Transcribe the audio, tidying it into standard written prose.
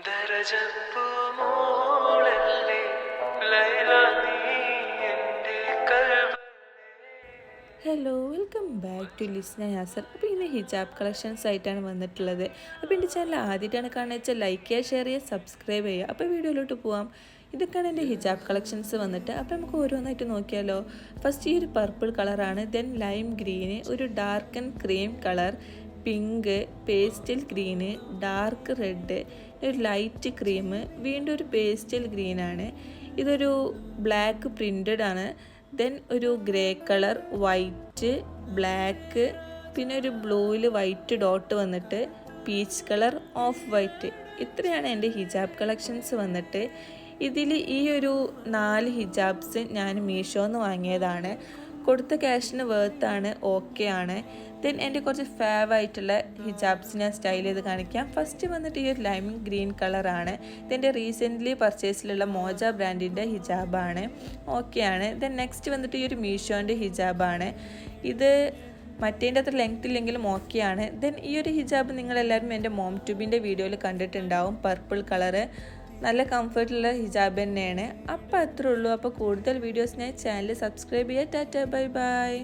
ദരജപ്പൂ മോളല്ലേ ലൈല നീ എൻ്റെ കൽബ്. Hello, welcome back to Lisna Yasar. അപ്പോൾ ഇന്ന് ഹിജാബ് കളക്ഷൻസ് ആയിട്ടാണ് വന്നിട്ടുള്ളത്. അപ്പോൾ എൻ്റെ ചാനൽ ആദ്യമായിട്ടാണ് കാണുക വെച്ചാൽ ലൈക്ക് ചെയ്യുക, ഷെയർ ചെയ്യുക, സബ്സ്ക്രൈബ് ചെയ്യുക. അപ്പോൾ വീഡിയോയിലോട്ട് പോവാം. ഇതൊക്കെയാണ് എൻ്റെ ഹിജാബ് കളക്ഷൻസ് വന്നിട്ട്. അപ്പോൾ നമുക്ക് ഓരോന്നായിട്ട് നോക്കിയാലോ. ഫസ്റ്റ് ഈ ഒരു പർപ്പിൾ കളറാണ്, ദെൻ ലൈം ഗ്രീന്, ഒരു dark and cream colour, pink, pastel green, dark red, ഒരു ലൈറ്റ് ക്രീം, വീണ്ടും ഒരു പേസ്റ്റൽ ഗ്രീനാണ്. ഇതൊരു ബ്ലാക്ക് പ്രിൻ്റഡ് ആണ്. ദെൻ ഒരു ഗ്രേ കളർ, വൈറ്റ്, ബ്ലാക്ക്, പിന്നെ ഒരു ബ്ലൂവിൽ വൈറ്റ് ഡോട്ട് വന്നിട്ട്, പീച്ച് കളർ, ഓഫ് വൈറ്റ്. ഇത്രയാണ് എൻ്റെ ഹിജാബ് കളക്ഷൻസ് വന്നിട്ട്. ഇതിൽ ഈ ഒരു 4 ഹിജാബ്സ് ഞാൻ മീഷോന്ന് വാങ്ങിയതാണ്. കൊടുത്ത ക്യാഷിന് വേർത്താണ്, ഓക്കെ ആണ്. ദെൻ എൻ്റെ കുറച്ച് ഫേവായിട്ടുള്ള ഹിജാബ്സ് ഞാൻ സ്റ്റൈൽ ചെയ്ത് കാണിക്കാം. ഫസ്റ്റ് വന്നിട്ട് ഈ ഒരു ലൈം ഗ്രീൻ കളറാണ്. ഇതെൻ്റെ റീസെൻ്റ്ലി പർച്ചേസിലുള്ള മോജ ബ്രാൻഡിൻ്റെ ഹിജാബാണ്, ഓക്കെ ആണ്. ദെൻ നെക്സ്റ്റ് വന്നിട്ട് ഈ ഒരു മീഷോൻ്റെ ഹിജാബാണ്. ഇത് മറ്റേൻ്റെ അത്ര ലെങ്ത് ഇല്ലെങ്കിലും ഓക്കെ ആണ്. ദെൻ ഈ ഒരു ഹിജാബ് നിങ്ങളെല്ലാവരും എൻ്റെ മോം ട്യൂബിൻ്റെ വീഡിയോയിൽ കണ്ടിട്ടുണ്ടാവും. പർപ്പിൾ കളറ്, നല്ല കംഫർട്ടുള്ള ഹിജാബ് തന്നെയാണ്. അപ്പോൾ അത്രേ ഉള്ളൂ. അപ്പോൾ കൂടുതൽ വീഡിയോസിനായി ചാനൽ സബ്സ്ക്രൈബ് ചെയ്യുക. Tata, bye bye.